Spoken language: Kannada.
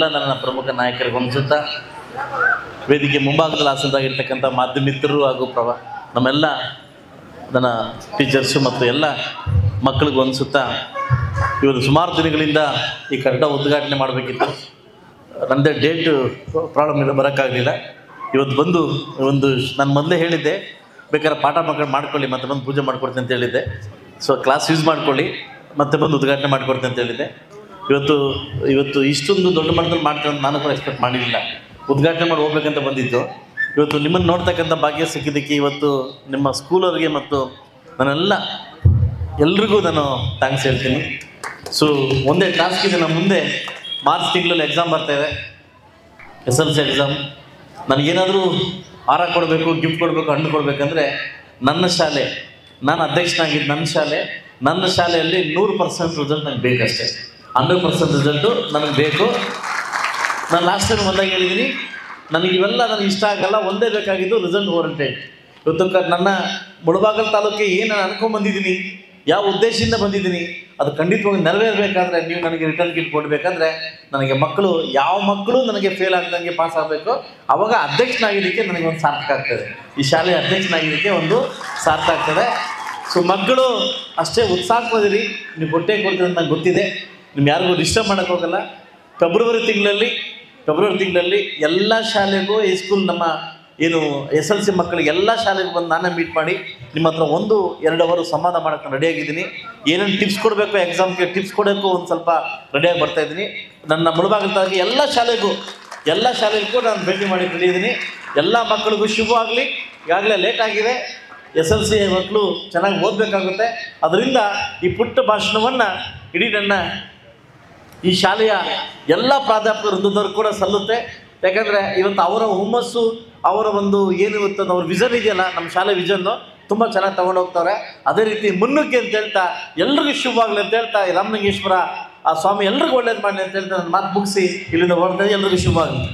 ನನ್ನ ಪ್ರಮುಖ ನಾಯಕರಿಗೆ ಹೊಂದಿಸುತ್ತಾ ವೇದಿಕೆ ಮುಂಭಾಗದಲ್ಲಿ ಆಸನದಾಗಿರ್ತಕ್ಕಂಥ ಮಾಧ್ಯಮ ಮಿತ್ರರು ಹಾಗೂ ನಮ್ಮೆಲ್ಲ ನನ್ನ ಟೀಚರ್ಸು ಮತ್ತು ಎಲ್ಲ ಮಕ್ಕಳಿಗೆ ಹೊಂದಿಸುತ್ತಾ ಇವತ್ತು ಸುಮಾರು ದಿನಗಳಿಂದ ಈ ಕಟ್ಟಡ ಉದ್ಘಾಟನೆ ಮಾಡಬೇಕಿತ್ತು. ನನ್ನದೇ ಡೇಟ್ ಪ್ರಾಬ್ಲಮ್ ಇಲ್ಲ, ಬರೋಕ್ಕಾಗಲಿಲ್ಲ. ಇವತ್ತು ಬಂದು ನಾನು ಮೊದಲೇ ಹೇಳಿದ್ದೆ, ಬೇಕಾದ್ರೆ ಪಾಠ ಮಕ್ಕಳು ಮಾಡ್ಕೊಳ್ಳಿ ಮತ್ತೆ ಬಂದು ಪೂಜೆ ಮಾಡ್ಕೊಡ್ತೀನಿ ಅಂತ ಹೇಳಿದ್ದೆ. ಸೊ ಕ್ಲಾಸ್ ಯೂಸ್ ಮಾಡ್ಕೊಳ್ಳಿ ಮತ್ತೆ ಬಂದು ಉದ್ಘಾಟನೆ ಮಾಡಿಕೊಡ್ತೀನಿ ಅಂತ ಹೇಳಿದ್ದೆ. ಇವತ್ತು ಇಷ್ಟೊಂದು ದೊಡ್ಡ ಮಟ್ಟದಲ್ಲಿ ಮಾಡ್ತೀನಿ ಅಂತ ನಾನು ಕೂಡ ಎಕ್ಸ್ಪೆಕ್ಟ್ ಮಾಡಿರಲಿಲ್ಲ. ಉದ್ಘಾಟನೆ ಮಾಡಿ ಹೋಗ್ಬೇಕಂತ ಬಂದಿದ್ದು. ಇವತ್ತು ನಿಮ್ಮನ್ನು ನೋಡ್ತಕ್ಕಂಥ ಭಾಗ್ಯ ಸಿಕ್ಕಿದ್ದಕ್ಕೆ ಇವತ್ತು ನಿಮ್ಮ ಸ್ಕೂಲವ್ರಿಗೆ ಮತ್ತು ಎಲ್ರಿಗೂ ನಾನು ಥ್ಯಾಂಕ್ಸ್ ಹೇಳ್ತೀನಿ. ಸೊ ಒಂದೇ ಟಾಸ್ಕ್ ಇದೆ ನಮ್ಮ ಮುಂದೆ. ಮಾರ್ಚ್ ತಿಂಗಳಲ್ಲಿ ಎಕ್ಸಾಮ್ ಬರ್ತಾಯಿದೆ, SSLC ಎಕ್ಸಾಮ್. ನನಗೇನಾದರೂ ಹಾರ ಕೊಡಬೇಕು, ಗಿಫ್ಟ್ ಕೊಡಬೇಕು, ಹಣ್ಣು ಕೊಡಬೇಕಂದ್ರೆ ನನ್ನ ಶಾಲೆ, ನಾನು ಅಧ್ಯಕ್ಷನಾಗಿದ್ದು ನನ್ನ ಶಾಲೆಯಲ್ಲಿ 100% ರಿಸಲ್ಟ್ ನನಗೆ ಬೇಕಷ್ಟೇ. 100% ರಿಸಲ್ಟು ನನಗೆ ಬೇಕು. ನಾನು ಲಾಸ್ಟ್ ಟೈಮ್ ಒಂದಾಗಿ ಹೇಳಿದ್ದೀನಿ, ನನಗಿವೆಲ್ಲ ನನಗೆ ಇಷ್ಟ ಆಗಲ್ಲ, ಒಂದೇ ಬೇಕಾಗಿದ್ದು ರಿಸಲ್ಟ್ ಓರಿಯೆಂಟೆಡ್. ಇವತ್ತು ನನ್ನ ಮುಳಬಾಗಿಲು ತಾಲೂಕಿಗೆ ಏನು ನಾನು ಅನ್ಕೊಂಡ್ಬಂದಿದ್ದೀನಿ, ಯಾವ ಉದ್ದೇಶದಿಂದ ಬಂದಿದ್ದೀನಿ, ಅದು ಖಂಡಿತವಾಗಿ ನೆರವೇರಬೇಕಾದ್ರೆ ನೀವು ನನಗೆ ರಿಟರ್ನ್ ಗಿಫ್ಟ್ ಕೊಡಬೇಕಂದ್ರೆ ನನಗೆ ಯಾವ ಮಕ್ಕಳು ನನಗೆ ಫೇಲ್ ಆಗ್ದಂಗೆ ಪಾಸ್ ಆಗಬೇಕು. ಆವಾಗ ಅಧ್ಯಕ್ಷನಾಗಿದ್ದಕ್ಕೆ ನನಗೆ ಒಂದು ಸಾರ್ಥಕ ಆಗ್ತದೆ. ಈ ಶಾಲೆಯ ಅಧ್ಯಕ್ಷನಾಗಿದ್ದಕ್ಕೆ ಒಂದು ಸಾರ್ಥಕ ಆಗ್ತದೆ. ಸೊ ಮಕ್ಕಳು ಅಷ್ಟೇ ಉತ್ಸಾಹವಾಗಿರಿ. ನೀವು ಕೊಟ್ಟೆ ಕೊಡ್ತೀರಿ ಅಂತ ನಂಗೆ ಗೊತ್ತಿದೆ. ನಿಮ್ಗೆ ಯಾರಿಗೂ ಡಿಸ್ಟರ್ಬ್ ಮಾಡೋಕ್ಕೋಗಲ್ಲ. ಫೆಬ್ರವರಿ ತಿಂಗಳಲ್ಲಿ ಎಲ್ಲ ಶಾಲೆಗೂ ಈ ಸ್ಕೂಲ್ ನಮ್ಮ ಏನು SSLC ಮಕ್ಕಳಿಗೆ ಎಲ್ಲ ಶಾಲೆಗೆ ಬಂದು ನಾನೇ ಮೀಟ್ ಮಾಡಿ ನಿಮ್ಮ ಹತ್ರ 1-2 ಅವರ್ ಸಂವಾದ ಮಾಡೋಕ್ಕೆ ರೆಡಿಯಾಗಿದ್ದೀನಿ. ಏನೇನು ಟಿಪ್ಸ್ ಕೊಡಬೇಕು, ಎಕ್ಸಾಮ್ಗೆ ಟಿಪ್ಸ್ ಕೊಡೋಕ್ಕೂ ಒಂದು ಸ್ವಲ್ಪ ರೆಡಿಯಾಗಿ ಬರ್ತಾಯಿದ್ದೀನಿ. ನನ್ನ ಮುಳಬಾಗಿಲಾಗಿ ಎಲ್ಲ ಶಾಲೆಗೂ ನಾನು ಭೇಟಿ ಮಾಡಿ ತಿಳಿಯಿದ್ದೀನಿ. ಎಲ್ಲ ಮಕ್ಕಳಿಗೂ ಶುಭವಾಗಲಿ. ಈಗಾಗಲೇ ಲೇಟ್ ಆಗಿದೆ, SSLC ಮಕ್ಕಳು ಚೆನ್ನಾಗಿ ಓದಬೇಕಾಗುತ್ತೆ. ಅದರಿಂದ ಈ ಪುಟ್ಟ ಭಾಷಣವನ್ನು ಇಡೀ ನನ್ನ ಈ ಶಾಲೆಯ ಎಲ್ಲ ಪ್ರಾಧ್ಯಾಪಕ ವೃಂದದವರು ಕೂಡ ಸಲ್ಲುತ್ತೆ. ಯಾಕಂದರೆ ಇವತ್ತು ಅವರ ಹುಮ್ಮಸ್ಸು, ಅವರ ಒಂದು ಏನು ಇವತ್ತು ಅವ್ರ ವಿಷನ್ ಇದೆಯಲ್ಲ, ನಮ್ಮ ಶಾಲೆ ವಿಷನ್ನು ತುಂಬ ಚೆನ್ನಾಗಿ ತೊಗೊಂಡು ಹೋಗ್ತಾರೆ. ಅದೇ ರೀತಿ ಮುನ್ನುಗ್ಗಿ ಅಂತ ಹೇಳ್ತಾ ಎಲ್ರಿಗೂ ಶುಭವಾಗಲಿ ಅಂತ ಹೇಳ್ತಾ, ರಾಮಲಿಂಗೇಶ್ವರ ಆ ಸ್ವಾಮಿ ಎಲ್ರಿಗೂ ಒಳ್ಳೇದು ಮಾಡಲಿ ಅಂತ ಹೇಳ್ತಾ ನನ್ನ ಮಾತು ಮುಗಿಸಿ ಇಲ್ಲಿಂದ ಹೊರಡ್ತಾ ಎಲ್ರಿಗೂ ಶುಭವಾಗಲಿ.